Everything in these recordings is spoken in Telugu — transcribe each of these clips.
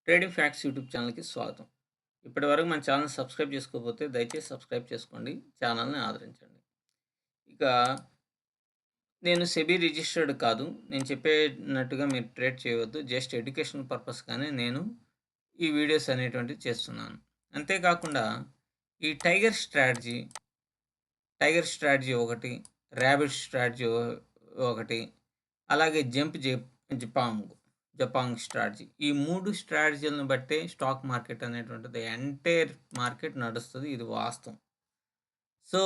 ట్రేడింగ్ ఫ్యాక్ట్స్ యూట్యూబ్ ఛానల్‌కి స్వాగతం. ఇప్పటివరకు మన ఛానెల్ సబ్స్క్రైబ్ చేసుకోకపోతే దయచేసి సబ్స్క్రైబ్ చేసుకోండి. ఛానల్‌ని ఆదరించండి. ఇక నేను సెబీ రిజిస్టర్డ్ కాదు. నేను చెప్పేనట్టుగా మీరు ట్రేడ్ చేయవద్దు. జస్ట్ ఎడ్యుకేషనల్ పర్పస్‌గానే నేను ఈ వీడియోస్ అనేటువంటివి చేస్తున్నాను. అంతేకాకుండా ఈ టైగర్ స్ట్రాటజీ ఒకటి, రాబిట్ స్ట్రాటజీ ఒకటి, అలాగే జపాంగ్ స్ట్రాటజీ. ఈ 3 స్ట్రాటజీలను బట్టే స్టాక్ మార్కెట్ అనేటువంటిది ఎంటైర్ మార్కెట్ నడుస్తది. ఇది వాస్తవం. సో,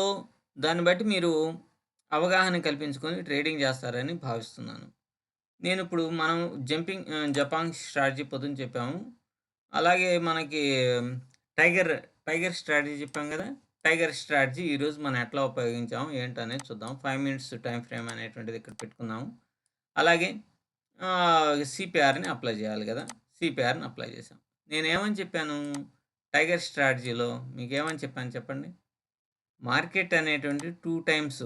దాన్ని బట్టి మీరు అవగాహన కల్పించుకొని ట్రేడింగ్ చేస్తారని భావిస్తున్నాను. నేనిప్పుడు మనం జపాంగ్ స్ట్రాటజీ పొద్దున చెప్పాము. అలాగే మనకి టైగర్, టైగర్ స్ట్రాటజీ చెప్పాం గదా! టైగర్ స్ట్రాటజీ ఈరోజు మనం ఎట్లా ఉపయోగించాము ఏంటనేది చూద్దాం. 5 మినిట్స్ టైమ్ ఫ్రేమ్ అనేటువంటిది ఇక్కడ పెట్టుకుందాము. అలాగే సిపిఆర్‌ని అప్లై చేయాలి గదా! సిపిఆర్‌ని అప్లై చేశాం. నేనేమని చెప్పాను? టైగర్ స్ట్రాటజీలో మీకేమని చెప్పాను చెప్పండి? మార్కెట్ అనేటువంటి 2 టైమ్స్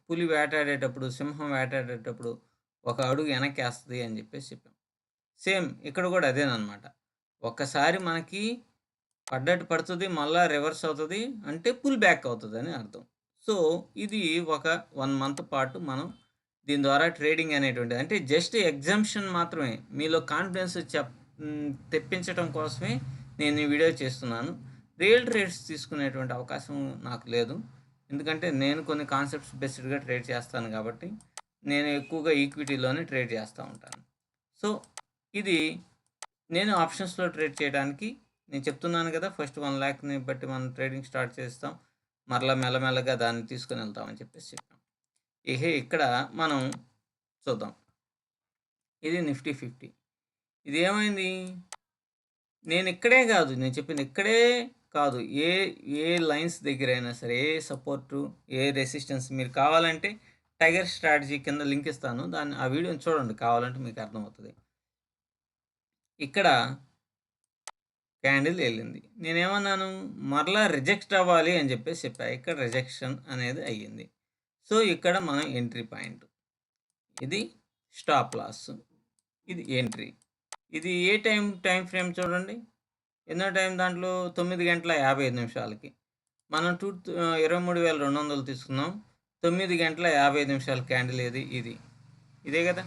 పులి వేటాడేటప్పుడు, సింహం వేటాడేటప్పుడు ఒక అడుగు వెనక్కేస్తది అని చెప్పాం. సేమ్ ఇక్కడ కూడా అదేననమాట. ఒక్కసారి మనకి పడ్డట్టు పడుతది. మళ్ళా రివర్స్ అవుతది. అంటే పుల్ బ్యాక్ అవుతదని అర్థం. సో, ఇది ఒక 1 మంత్ పాటు మనం దీని ద్వారా ట్రేడింగ్ అనేటువంటిది అంటే జస్ట్ ఎగ్జంప్షన్ మాత్రమే. మీలో కాన్ఫిడెన్స్ తెప్పించటం కోసమే నేను ఈ వీడియో చేస్తున్నాను. రియల్ ట్రేడ్స్ తీసుకునేటువంటి అవకాశం నాకు లేదు. ఎందుకంటే నేను కొన్ని కాన్సెప్ట్స్ బేస్డ్‌గా ట్రేడ్ చేస్తాను కాబట్టి, నేను ఎక్కువగా ఈక్విటీలోనే ట్రేడ్ చేస్తా ఉంటాను. సో, ఇది నేను ఆప్షన్స్‌లో ట్రేడ్ చేయడానికి నేను చెప్తున్నాను కదా! ఫస్ట్ 1,00,000ని బట్టి మనం ట్రేడింగ్ స్టార్ట్ చేస్తాం. మరలా మెల్లమెల్లగా దాన్ని తీసుకొని వెళ్తామని చెప్పాం. ఇక్కడ మనం చూద్దాం. ఇది నిఫ్టీ 50. ఇది ఏమైంది? నేనిక్కడే గాదు. నేను చెప్పింది ఇక్కడే కాదు. ఏ ఏ లైన్స్ దగ్గరైనా సరే, ఏ సపోర్టు, ఏ రెసిస్టెన్స్ మీరు కావాలంటే టైగర్ స్ట్రాటజీ కింద లింక్ ఇస్తాను. ఆ వీడియోని చూడండి కావాలంటే మీకు అర్థమవుతది. ఇక్కడ క్యాండిల్ ఎళ్ళింది. నేనేమన్నాను? మరలా రిజెక్ట్ అవ్వాలి అని చెప్పా. ఇక్కడ రిజెక్షన్ అనేది అయ్యింది. సో, ఇక్కడ మనం ఎంట్రీ పాయింట్. ఇది స్టాప్ లాస్. ఇది ఎంట్రీ. ఇది ఏ టైమ్ ఫ్రేమ్ చూడండి. ఎన్నో టైం దాంట్లో 9 గంటల 55 నిమిషాలకి. మనం 23,200 తీసుకున్నాం. 9 గంటల 55 నిమిషాల క్యాండిల్ ఏది? ఇది. ఇదే కదా!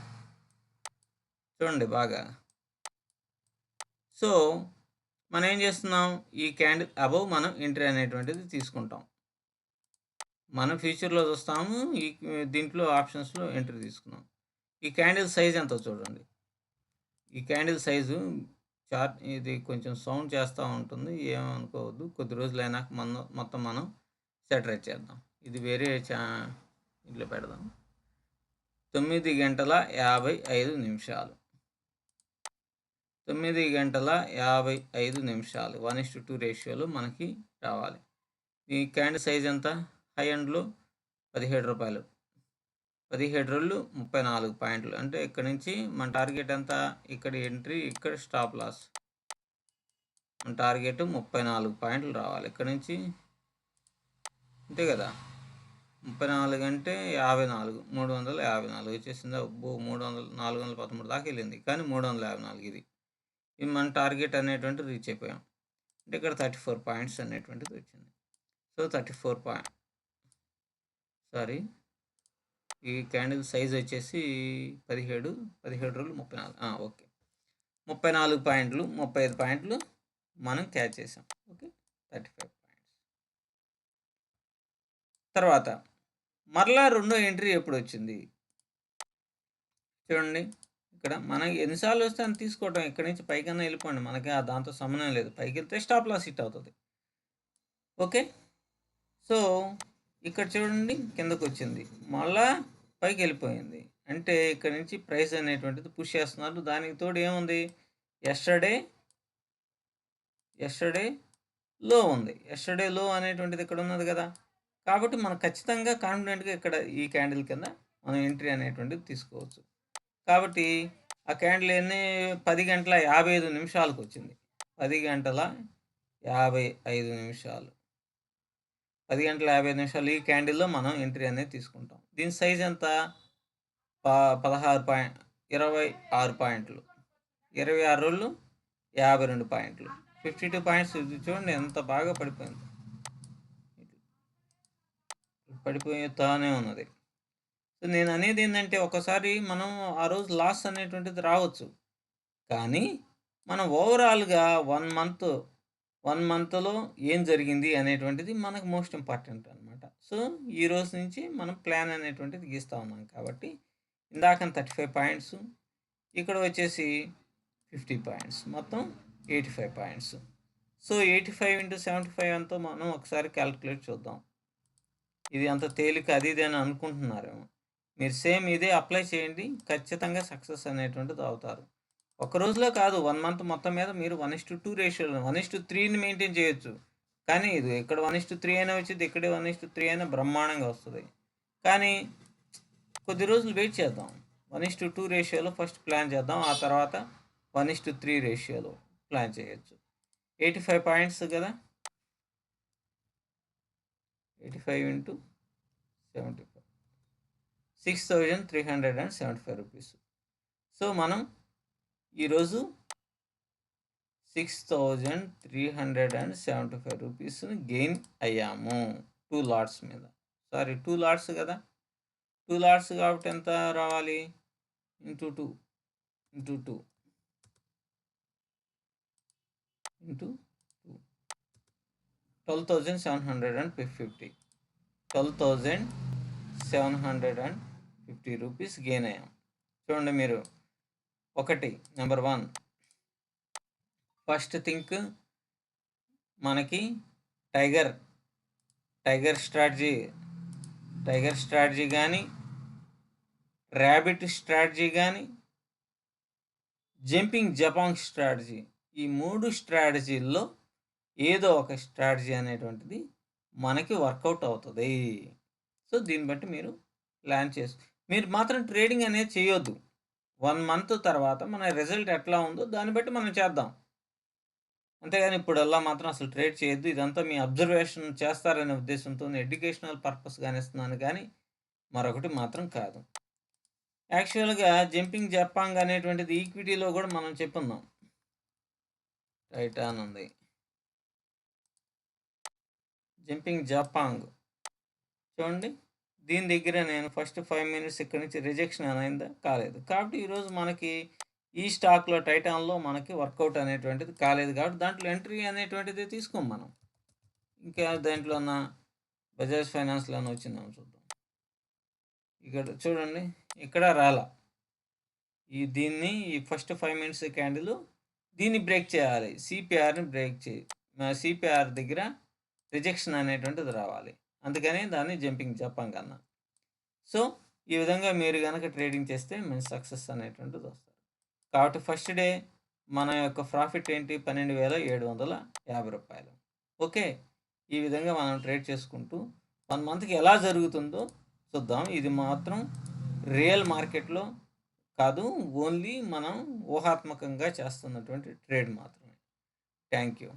చూడండి బాగా. సో, మనం ఏం చేస్తున్నాం? ఈ క్యాండిల్ అబోవ్ మనం ఎంట్రీ అనేటువంటిది తీసుకుంటాం. మనం ఫ్యూచర్‌లో చూస్తాము. దీంట్లో ఆప్షన్స్‌లో ఎంట్రీ తీసుకున్నాం. ఈ క్యాండిల్ సైజ్ ఎంతో చూడండి. ఈ క్యాండిల్ సైజు ఇది కొంచెం సౌండ్ చేస్తూ ఉంటుంది. ఏమనుకోవద్దు. కొద్ది రోజులైనాక మొత్తం మనం సెటరేట్ చేద్దాం. ఇది వేరే ఇంట్లో పెడదాం. 9 గంటల 55 నిమిషాలు. 9 గంటల 55 నిమిషాలు. 1:2 రేషియోలో మనకి రావాలి. ఈ క్యాండిల్ సైజ్ ఎంత? హై ఎండ్‌లో రూ. 17. 17 34 పాయింట్లు. అంటే ఇక్కడ నుంచి మన టార్గెట్ ఎంత? ఇక్కడ ఎంట్రీ, ఇక్కడ స్టాప్ లాస్. మన టార్గెట్ 34 పాయింట్లు రావాలి. ఇక్కడ నుంచి అంతే కదా! 34 అంటే 54. 354 వచ్చేసిందా? అబ్బో! 413 దాకా వెళ్ళింది. కానీ 354 ఇది. ఇది మన టార్గెట్ అనేటువంటిది రీచ్ అయిపోయాం. అంటే ఇక్కడ 34 పాయింట్స్ అనేటువంటిది వచ్చింది. So, 34 sorry. ఈ క్యాండిల్ సైజ్ వచ్చేసి 17 రోజులు 34. ఓకే. 34 పాయింట్లు, 35 పాయింట్లు మనం క్యాచ్ చేసాం. ఓకే. 35 పాయింట్స్. తర్వాత మరలా రెండో ఎంట్రీ ఎప్పుడొచ్చింది? చూడండి. ఇక్కడ మనకి ఎన్నిసార్లు వస్తే అంత తీసుకోవటం. ఇక్కడి నుంచి పైకన్నా వెళ్ళిపోండి. మనకి దాంతో సంబంధం లేదు. పైకెళ్తే స్టాప్ లాస్ హిట్ అవుతుంది. ఓకే. సో, ఇక్కడ చూడండి కిందకొచ్చింది. మళ్ళా పైకి వెళ్ళిపోయింది. అంటే ఇక్కడ నుంచి ప్రైస్ అనేటువంటిది పుష్ చేస్తున్నారు. దానికి తోడు ఏముంది? యెస్టర్‌డే లో ఉంది. యెస్టర్‌డే లో అనేటువంటిది ఇక్కడ ఉన్నది కదా! కాబట్టి మనం ఖచ్చితంగా కాన్ఫిడెంట్‌గా ఇక్కడ ఈ క్యాండిల్ కింద మనం ఎంట్రీ అనేటువంటిది తీసుకోవచ్చు. కాబట్టి ఆ క్యాండిల్ 10 గంటల 55 నిమిషాలకు వచ్చింది. 10 గంటల 55 నిమిషాలు. 10 గంటల 55 నిమిషాలు ఈ క్యాండిల్‌లో మనం ఎంట్రీ అనేది తీసుకుంటాం. దీని సైజ్ ఎంత? 26 పాయింట్లు. 26 రోజులు 52 పాయింట్లు, 52 పాయింట్స్. ఇది చూడండి ఎంత బాగా పడిపోయింది, పడిపోతానే ఉన్నది. సో నేను అనేది ఏంటంటే, ఒకసారి మనం ఆ రోజు లాస్ అనేటువంటిది రావచ్చు, కానీ మనం ఓవరాల్గా 1 మంత్లో ఏం జరిగింది అనేటువంటిది మనకు మోస్ట్ ఇంపార్టెంట్ అనమాట. సో ఈ రోజు నుంచి మనం ప్లాన్ అనేటువంటిది గీస్తూ ఉన్నాం కాబట్టి, ఇందాక 35 పాయింట్స్, ఇక్కడ వచ్చేసి 50 పాయింట్స్, మొత్తం 85 పాయింట్స్. సో 85 ఇంటూ 75 ఎంతో మనం ఒకసారి క్యాలిక్యులేట్ చూద్దాం. ఇది అంత తేలిక అది ఇది అని అనుకుంటున్నారేమో. మీరు సేమ్ ఇదే అప్లై చేయండి, ఖచ్చితంగా సక్సెస్ అనేటువంటిది అవుతారు. ఒక రోజులో కాదు, 1 మంత్ మొత్తం మీద మీరు 1:2 రేషియోలో 1:3ని మెయింటైన్ చేయొచ్చు. కానీ ఇది ఇక్కడ 1:3 అయినా వచ్చింది, ఇక్కడ 1:3 అయినా బ్రహ్మాండంగా వస్తుంది. కానీ కొద్ది రోజులు వెయిట్ చేద్దాం. 1:2 రేషియోలో ఫస్ట్ ప్లాన్ చేద్దాం, ఆ తర్వాత 1:3 రేషియోలో ప్లాన్ చేయొచ్చు. 85 పాయింట్స్ కదా, 85 ఇంటూ 75, 6,375 రూపీస్. సో మనం ఈరోజు 6,375 రూపీస్ని గెయిన్ అయ్యాము 2 లాట్స్ మీద. సారీ 2 లాట్స్ కదా, 2 లాట్స్ కాబట్టి ఎంత రావాలి, into 2 into 2 into 2, 12,750, 12,750 rupees gain అయ్యాం. చూడండి మీరు, నెంబర్ 1 ఫస్ట్ థింక్ మనకి టైగర్ స్ట్రాటజీ కానీ, ర్యాబిట్ స్ట్రాటజీ కానీ, జంపింగ్ జపాంగ్ స్ట్రాటజీ, ఈ 3 స్ట్రాటజీల్లో ఏదో ఒక స్ట్రాటజీ అనేటువంటిది మనకి వర్కౌట్ అవుతుంది. సో దీన్ని బట్టి మీరు ప్లాన్ మీరు మాత్రం ట్రేడింగ్ అనేది చేయొద్దు. 1 మంత్ తర్వాత మన రిజల్ట్ ఎట్లా ఉందో దాన్ని బట్టి మనం చేద్దాం, అంతేగాని ఇప్పుడల్లా మాత్రం అసలు ట్రేడ్ చేయొద్దు. ఇదంతా మీ అబ్జర్వేషన్ చేస్తారనే ఉద్దేశంతో ఎడ్యుకేషనల్ పర్పస్గానే ఇస్తున్నాను, కానీ మరొకటి మాత్రం కాదు. యాక్చువల్గా జంపింగ్ జపాంగ్ అనేటువంటిది ఈక్విటీలో కూడా మనం చెప్పుందాం. టైటాన్ ఉంది, జంపింగ్ జపాంగ్ చూడండి, దీని దగ్గర నేను ఫస్ట్ 5 మినిట్స్ ఇక్కడ నుంచి రిజెక్షన్ అయిందా, కాలేదు. కాబట్టి ఈరోజు మనకి ఈ స్టాక్లో టైటాన్లో మనకి వర్కౌట్ అనేటువంటిది కాలేదు, కాబట్టి దాంట్లో ఎంట్రీ అనేటువంటిది తీసుకోం మనం. ఇంకా దాంట్లో ఉన్న బజాజ్ ఫైనాన్స్లోనే వచ్చిందాం చూద్దాం. ఇక్కడ చూడండి, ఇక్కడ రాలా. దీన్ని ఈ ఫస్ట్ 5 మినిట్స్ క్యాండిల్ దీన్ని బ్రేక్ చేయాలి, సిపిఆర్ని బ్రేక్ చేయి, సిపిఆర్ దగ్గర రిజెక్షన్ అనేటువంటిది రావాలి, అందుకని దాన్ని జంపింగ్ జపాంగ్ అన్నా. సో ఈ విధంగా మీరు కనుక ట్రేడింగ్ చేస్తే మంచి సక్సెస్ అనేటువంటిది వస్తారు. కాబట్టి ఫస్ట్ డే మన యొక్క ప్రాఫిట్ ఏంటి, 12,750 రూపాయలు. ఓకే, ఈ విధంగా మనం ట్రేడ్ చేసుకుంటూ 1 మంత్కి ఎలా జరుగుతుందో చూద్దాం. ఇది మాత్రం రియల్ మార్కెట్లో కాదు, ఓన్లీ మనం ఊహాత్మకంగా చేస్తున్నటువంటి ట్రేడ్ మాత్రమే. Thank you.